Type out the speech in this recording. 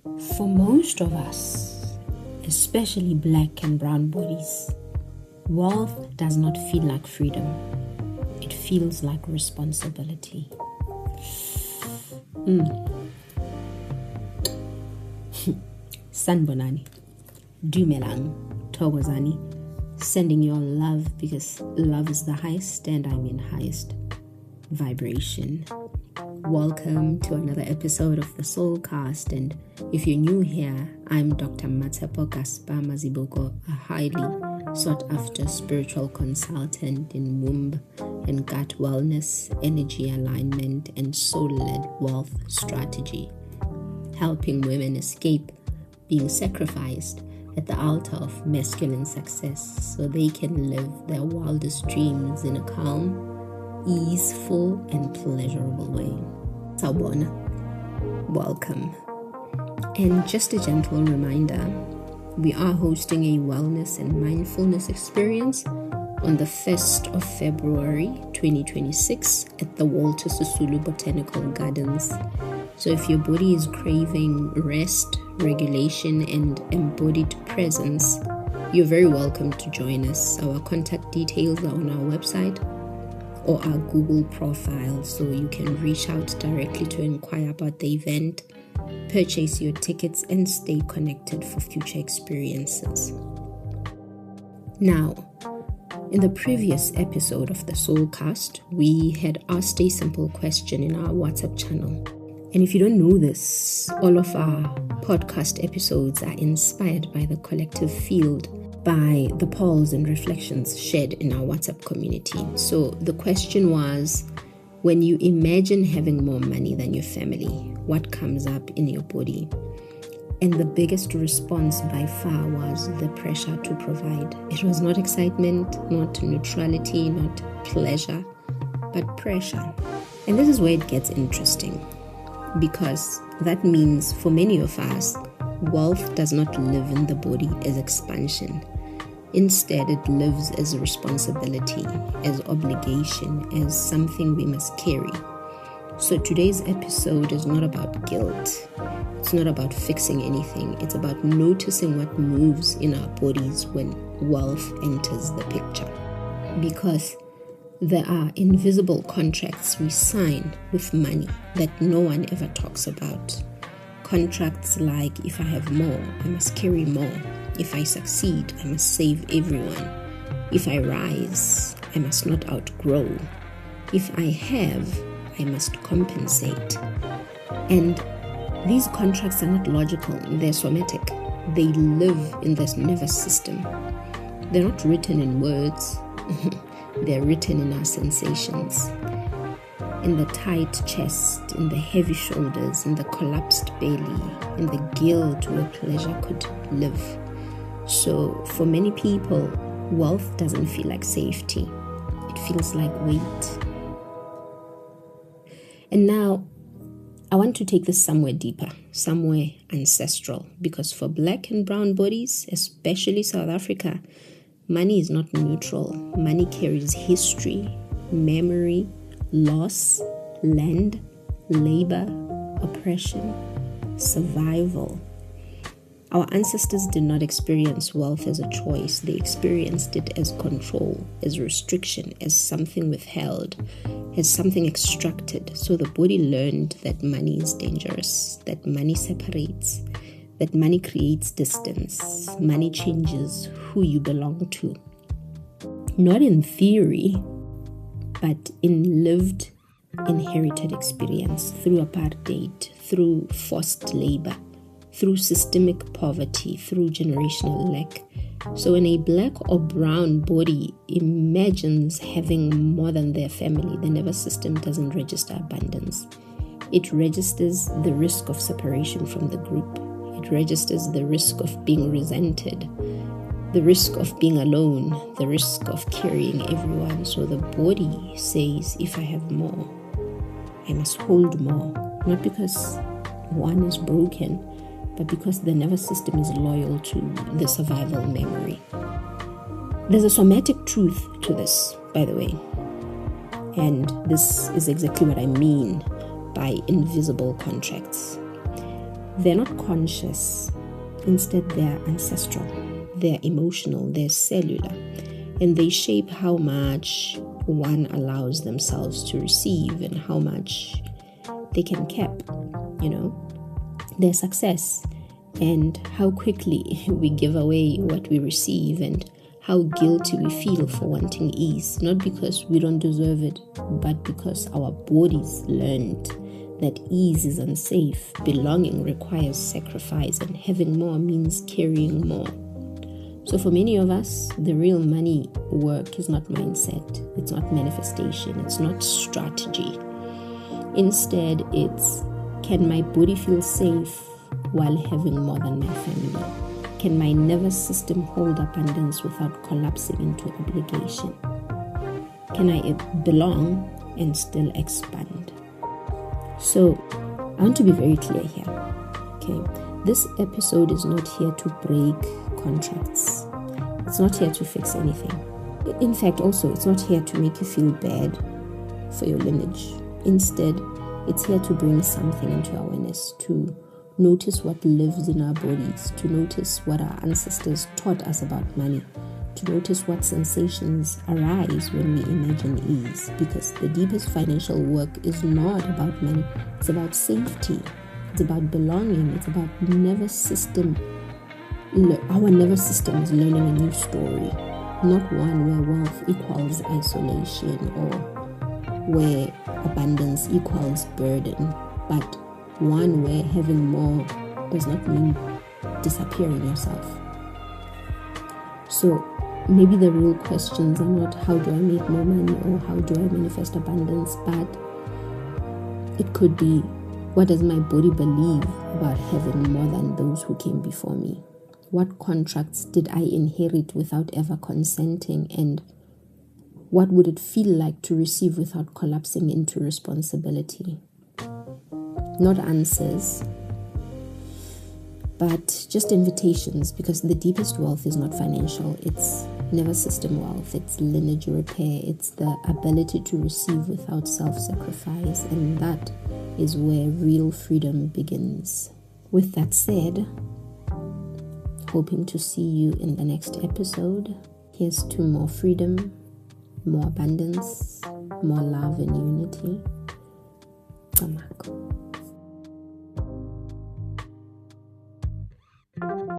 For most of us, especially black and brown bodies, wealth does not feel like freedom. It feels like responsibility. Sanbonani, Dumelang, Togozani, sending your love because love is the highest and I mean highest vibration. Welcome to another episode of the Soulcast, and if you're new here, I'm Dr. Matsepo Gaspa Maziboko, a highly sought after spiritual consultant in womb and gut wellness, energy alignment, and soul-led wealth strategy, helping women escape being sacrificed at the altar of masculine success so they can live their wildest dreams in a calm, easeful and pleasurable way. Sawubona, welcome. And just a gentle reminder, we are hosting a wellness and mindfulness experience on the 1st of February 2026 at the Walter Sisulu Botanical Gardens. So if your body is craving rest, regulation and embodied presence, you're very welcome to join us. Our contact details are on our website or our Google profile, so you can reach out directly to inquire about the event, purchase your tickets, and stay connected for future experiences. Now, in the previous episode of the Soulcast, we had asked a simple question in our WhatsApp channel. And if you don't know this, all of our podcast episodes are inspired by the collective field, by the polls and reflections shared in our WhatsApp community. So the question was, when you imagine having more money than your family, what comes up in your body? And the biggest response by far was the pressure to provide. It was not excitement, not neutrality, not pleasure, but pressure. And this is where it gets interesting, because that means for many of us, wealth does not live in the body as expansion. Instead, it lives as responsibility, as obligation, as something we must carry. So today's episode is not about guilt. It's not about fixing anything. It's about noticing what moves in our bodies when wealth enters the picture. Because there are invisible contracts we sign with money that no one ever talks about. Contracts like, if I have more, I must carry more. If I succeed, I must save everyone. If I rise, I must not outgrow. If I have, I must compensate. And these contracts are not logical, they're somatic. They live in this nervous system. They're not written in words, they're written in our sensations. In the tight chest, in the heavy shoulders, in the collapsed belly, in the guilt where pleasure could live. So for many people, wealth doesn't feel like safety. It feels like weight. And now, I want to take this somewhere deeper, somewhere ancestral, because for black and brown bodies, especially South Africa, money is not neutral. Money carries history, memory, loss, land, labor, oppression, survival. Our ancestors did not experience wealth as a choice. They experienced it as control, as restriction, as something withheld, as something extracted. So the body learned that money is dangerous, that money separates, that money creates distance, money changes who you belong to. Not in theory, but in lived, inherited experience, through apartheid, through forced labor, through systemic poverty, through generational lack. So when a black or brown body imagines having more than their family, the nervous system doesn't register abundance. It registers the risk of separation from the group. It registers the risk of being resented, the risk of being alone, the risk of carrying everyone. So the body says, if I have more, I must hold more. Not because one is broken, but because the nervous system is loyal to the survival memory. There's a somatic truth to this, by the way. And this is exactly what I mean by invisible contracts. they're not conscious. Instead, they're ancestral, they're emotional, they're cellular, and they shape how much one allows themselves to receive and how much they can cap, their success, and how quickly we give away what we receive, and how guilty we feel for wanting ease, not because we don't deserve it, but because our bodies learned that ease is unsafe, belonging requires sacrifice, and having more means carrying more. So for many of us, the real money work is not mindset, it's not manifestation, it's not strategy. Instead, it's, can my body feel safe while having more than my family? Can my nervous system hold abundance without collapsing into obligation? Can I belong and still expand? So, I want to be very clear here. Okay, this episode is not here to break contracts. It's not here to fix anything. In fact, also, it's not here to make you feel bad for your lineage. Instead, it's here to bring something into awareness, to notice what lives in our bodies, to notice what our ancestors taught us about money, to notice what sensations arise when we imagine ease, because the deepest financial work is not about money, it's about safety, it's about belonging, it's about our nervous system is learning a new story, not one where wealth equals isolation or where abundance equals burden, but one where having more does not mean disappearing yourself. So maybe the real questions are not how do I make more money or how do I manifest abundance, but it could be, what does my body believe about having more than those who came before me? What contracts did I inherit without ever consenting, and what would it feel like to receive without collapsing into responsibility? Not answers, but just invitations, because the deepest wealth is not financial, it's nervous system wealth, it's lineage repair, it's the ability to receive without self-sacrifice, and that is where real freedom begins. With that said, hoping to see you in the next episode. Here's to more freedom, more abundance, more love and unity. Tamako.